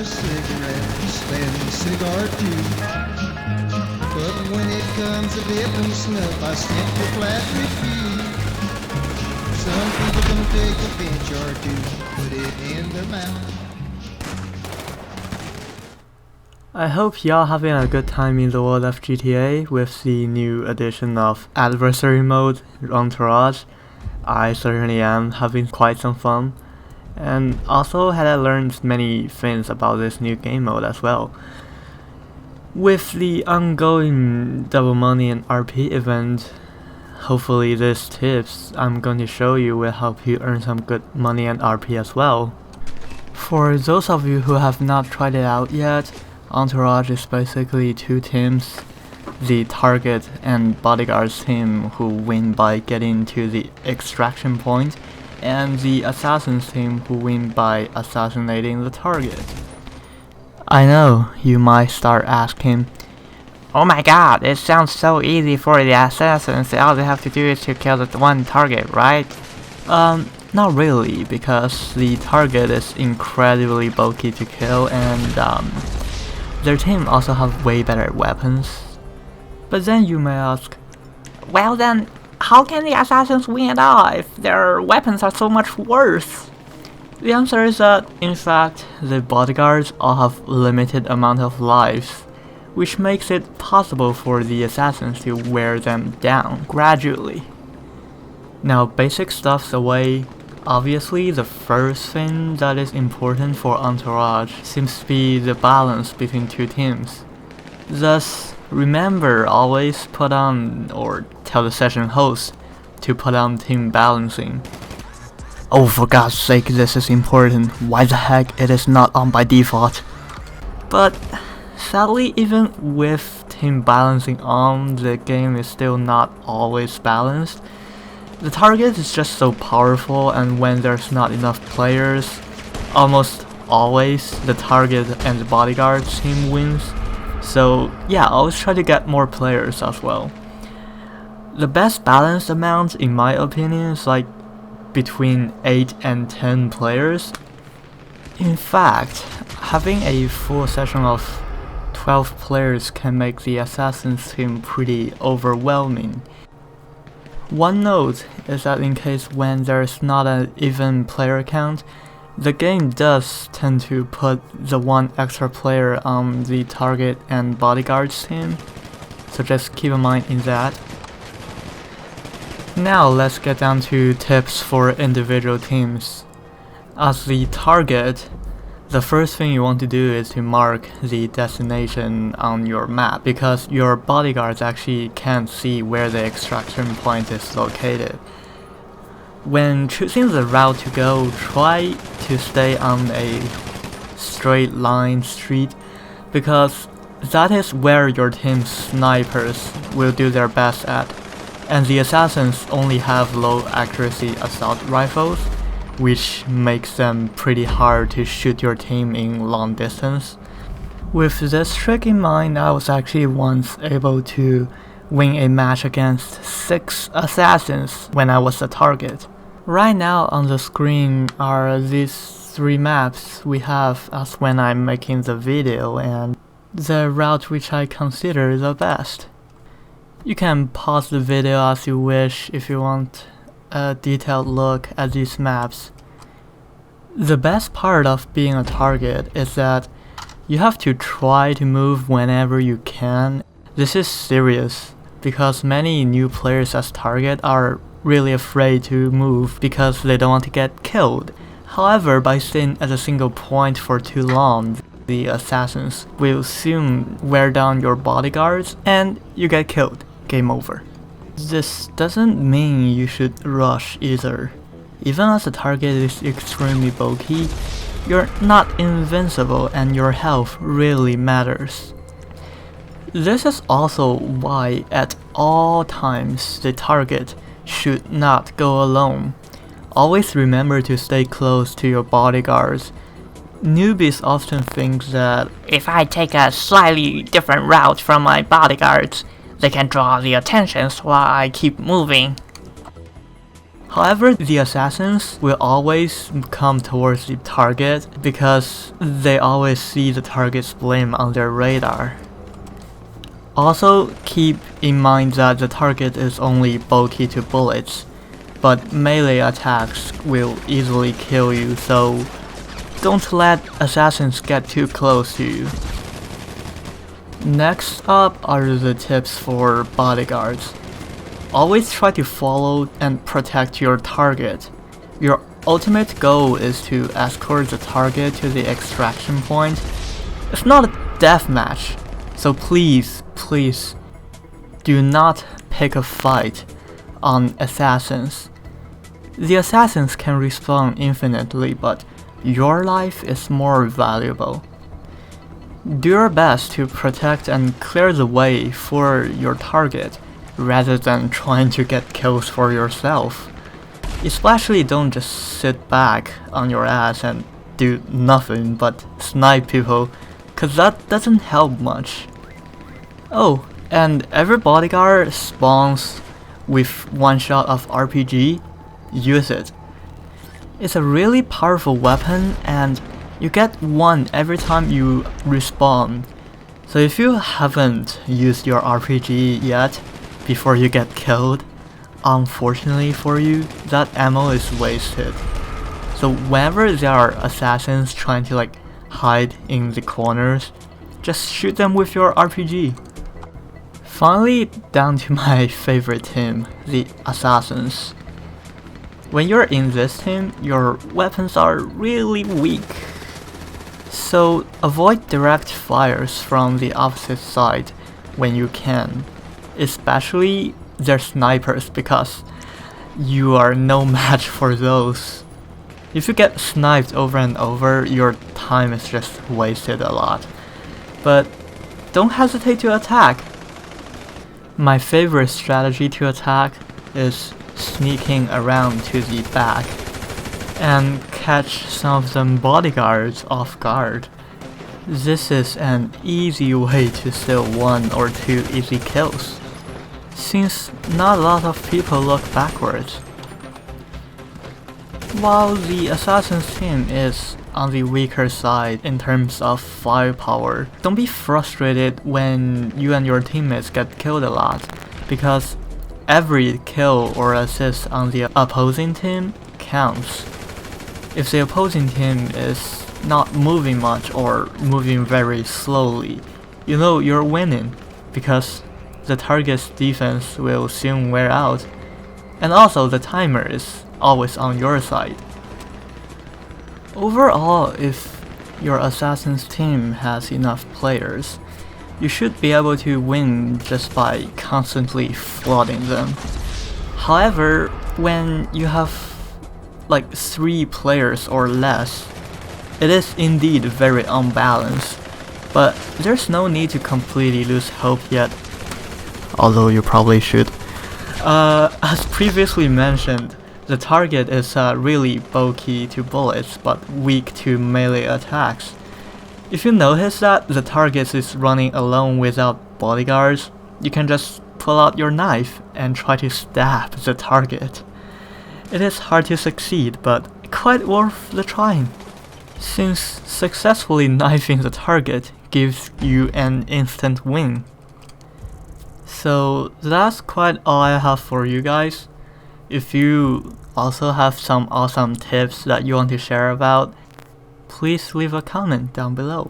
cigarette, you spend a cigar too. But when it comes to dipping snuff, I simply flat refuse. Some people don't take a pinch or two, put it in their mouth. I hope y'all having a good time in the world of GTA with the new edition of Adversary mode, Entourage. I certainly am having quite some fun, and also had learned many things about this new game mode as well. With the ongoing Double Money and RP event, hopefully these tips I'm going to show you will help you earn some good money and RP as well. For those of you who have not tried it out yet, Entourage is basically two teams, the target and bodyguards team who win by getting to the extraction point, and the assassins team who win by assassinating the target. I know, you might start asking, oh my god, it sounds so easy for the assassins, all they have to do is to kill the one target, right? Not really, because the target is incredibly bulky to kill and their team also have way better weapons. But then you may ask, well then, how can the assassins win at all if their weapons are so much worse? The answer is that, in fact, the bodyguards all have limited amount of lives, which makes it possible for the assassins to wear them down gradually. Now, basic stuff's away. Obviously, the first thing that is important for Entourage seems to be the balance between two teams. Thus, remember always put on, or tell the session host to put on team balancing. Oh, for God's sake, this is important. Why the heck it is not on by default? But sadly, even with team balancing on, the game is still not always balanced. The target is just so powerful, and when there's not enough players, almost always the target and the bodyguard team wins. So yeah, always try to get more players as well. The best balanced amount, in my opinion, is like between 8 and 10 players. In fact, having a full session of 12 players can make the assassins team pretty overwhelming. One note is that in case when there's not an even player count, the game does tend to put the one extra player on the target and bodyguards team, so just keep in mind in that. Now let's get down to tips for individual teams. As the target, the first thing you want to do is to mark the destination on your map, because your bodyguards actually can't see where the extraction point is located. When choosing the route to go, try to stay on a straight line street, because that is where your team's snipers will do their best at, and the assassins only have low accuracy assault rifles, which makes them pretty hard to shoot your team in long distance. With this trick in mind, I was actually once able to win a match against 6 assassins when I was the target. Right now on the screen are these 3 maps we have as when I'm making the video and the route which I consider the best. You can pause the video as you wish if you want a detailed look at these maps. The best part of being a target is that you have to try to move whenever you can. This is serious because many new players as target are really afraid to move because they don't want to get killed. However, by staying at a single point for too long, the assassins will soon wear down your bodyguards and you get killed. Game over. This doesn't mean you should rush either. Even as the target is extremely bulky, you're not invincible and your health really matters. This is also why at all times the target should not go alone. Always remember to stay close to your bodyguards. Newbies often think that if I take a slightly different route from my bodyguards, they can draw the attention while I keep moving. However, the assassins will always come towards the target because they always see the target's blame on their radar. Also, keep in mind that the target is only bulky to bullets, but melee attacks will easily kill you, so don't let assassins get too close to you. Next up are the tips for bodyguards. Always try to follow and protect your target. Your ultimate goal is to escort the target to the extraction point. It's not a deathmatch, so please do not pick a fight on assassins. The assassins can respawn infinitely, but your life is more valuable. Do your best to protect and clear the way for your target, rather than trying to get kills for yourself. Especially don't just sit back on your ass and do nothing but snipe people, cause that doesn't help much. Oh, and every bodyguard spawns with one shot of RPG. Use it. It's a really powerful weapon and you get one every time you respawn. So if you haven't used your RPG yet before you get killed, unfortunately for you, that ammo is wasted. So whenever there are assassins trying to hide in the corners, just shoot them with your RPG. Finally, down to my favorite team, the assassins. When you're in this team, your weapons are really weak. So avoid direct fires from the opposite side when you can. Especially their snipers, because you are no match for those. If you get sniped over and over, your time is just wasted a lot. But don't hesitate to attack. My favorite strategy to attack is sneaking around to the back and catch some of them bodyguards off guard. This is an easy way to steal 1 or 2 easy kills, since not a lot of people look backwards. While the assassin's team is on the weaker side in terms of firepower, don't be frustrated when you and your teammates get killed a lot, because every kill or assist on the opposing team counts. If the opposing team is not moving much or moving very slowly, you know you're winning, because the target's defense will soon wear out, and also the timer is always on your side. Overall, if your assassin's team has enough players, you should be able to win just by constantly flooding them. However, when you have 3 players or less, it is indeed very unbalanced, but there's no need to completely lose hope yet, although you probably should. As previously mentioned, the target is really bulky to bullets but weak to melee attacks. If you notice that the target is running alone without bodyguards, you can just pull out your knife and try to stab the target. It is hard to succeed, but quite worth the trying, since successfully knifing the target gives you an instant win. So that's quite all I have for you guys. If you also have some awesome tips that you want to share about, please leave a comment down below.